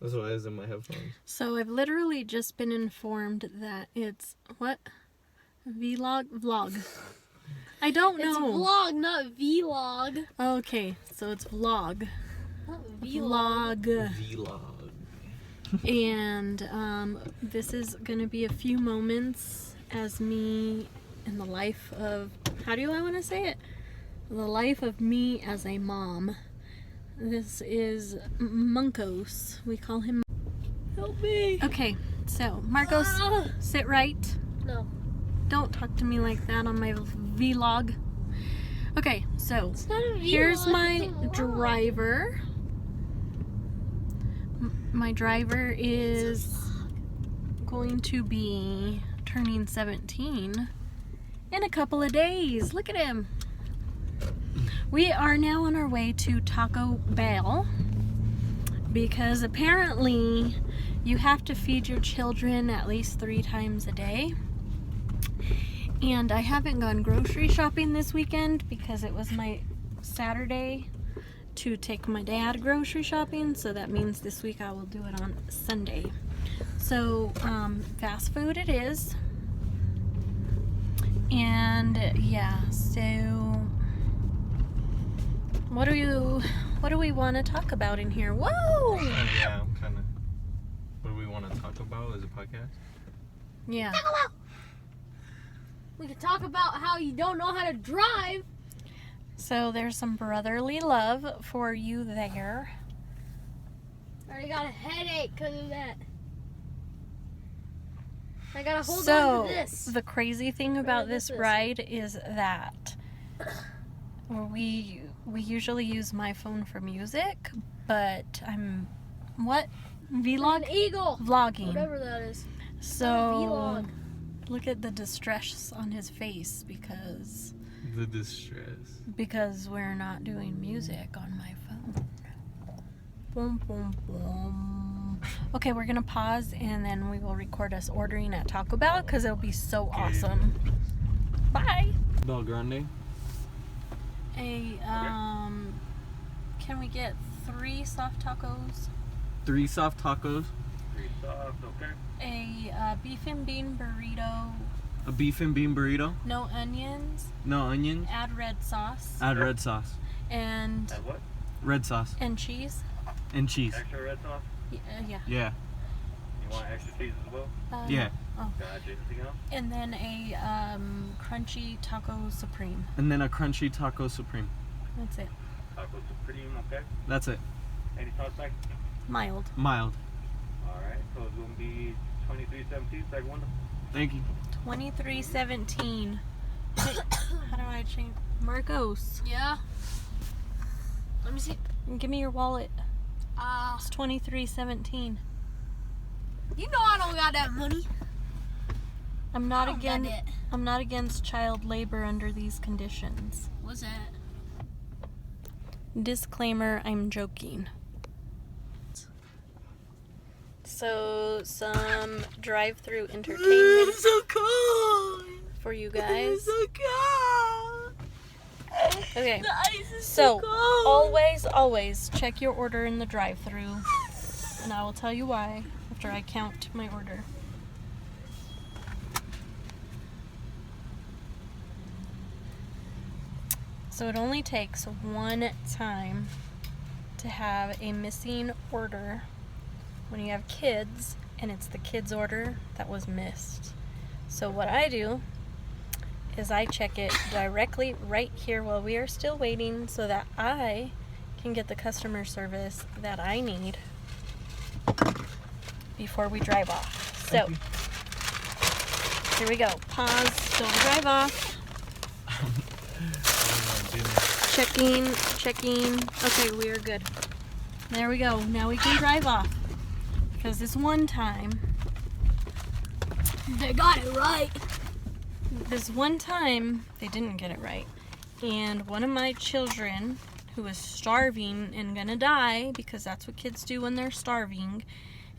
That's why it's in my headphones. So I've literally just been informed that it's what? Vlog. I don't know. It's vlog, not vlog. Okay, so it's vlog. Not vlog. And this is gonna be a few moments as me in the life of, how do I want to say it? The life of me as a mom. This is Munkos. We call him. Help me. Okay, so Marcos, sit right. No. Don't talk to me like that on my vlog. Okay, so It's not a vlog. here's my It's a vlog. driver. My driver is going to be turning 17 in a couple of days. Look at him. We are now on our way to Taco Bell because apparently you have to feed your children at least 3 times a day. And I haven't gone grocery shopping this weekend because it was my Saturday to take my dad grocery shopping, so that means this week I will do it on Sunday. So fast food it is. And yeah, so what do we want to talk about in here? Whoa! Yeah, I'm kind of. What do we want to talk about as a podcast? Yeah. We could talk about how you don't know how to drive. So there's some brotherly love for you there. I already got a headache because of that. I gotta hold So on to this. the crazy thing about this ride is that we usually use my phone for music, but I'm An eagle. vlogging. Whatever that is. So Vlog. look at the distress on his face because The distress. we're not doing music on my phone. Boom, boom, boom. Okay, we're gonna pause and then we will record us ordering at Taco Bell because it'll be so awesome. Bye. Bel Grande. Can we get 3 soft tacos? 3 soft tacos. 3 soft, okay. A beef and bean burrito. A beef and bean burrito. No onions. No onions. Add red sauce. Add red sauce. And And what? Red sauce. and cheese. And cheese. Extra red sauce? Yeah. Yeah. You want extra cheese as well? Yeah. Oh. Gotcha. Anything else? And then a crunchy taco supreme. And then a crunchy taco supreme. That's it. Taco supreme, okay. That's it. Any sauce back? Mild. Mild. Alright, so it's gonna be 23.17, second window. Thank you. 2317. Hey, how do I change? Marcos, Yeah. Let me see. give me your wallet. It's 2317. You know I don't got that money. I'm not I don't got it. I'm not against child labor under these conditions. What's that? Disclaimer, I'm joking. So, some drive-through entertainment so cold. for you guys. so cold. Okay, The ice is so cold. always check your order in the drive-through, and I will tell you why after I count my order. So it only takes one time to have a missing order when you have kids, and it's the kids' order that was missed. So what I do is I check it directly right here while we are still waiting so that I can get the customer service that I need before we drive off. So, here we go. Pause, don't drive off. Checking. Okay, we are good. There we go. Now we can drive off. Because this one time, They got it right. they didn't get it right. And one of my children, who was starving and gonna die, because that's what kids do when they're starving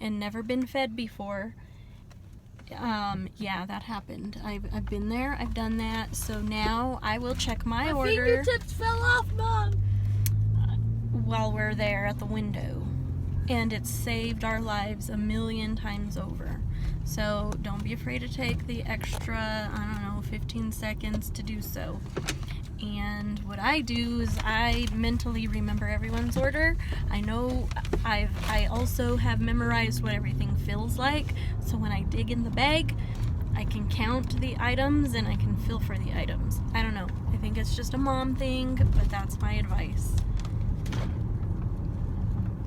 and never been fed before, yeah, that happened. I've been there, I've done that. So now I will check my order Fingertips fell off, Mom. while we're there at the window. and it's saved our lives a million times over. So don't be afraid to take the extra, I don't know, 15 seconds to do so. And what I do is I mentally remember everyone's order. I know I also have memorized what everything feels like, so when I dig in the bag, I can count the items and I can feel for the items. I don't know. I think it's just a mom thing, but that's my advice.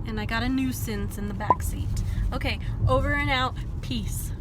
And I got a nuisance in the back seat. Okay, over and out. Peace.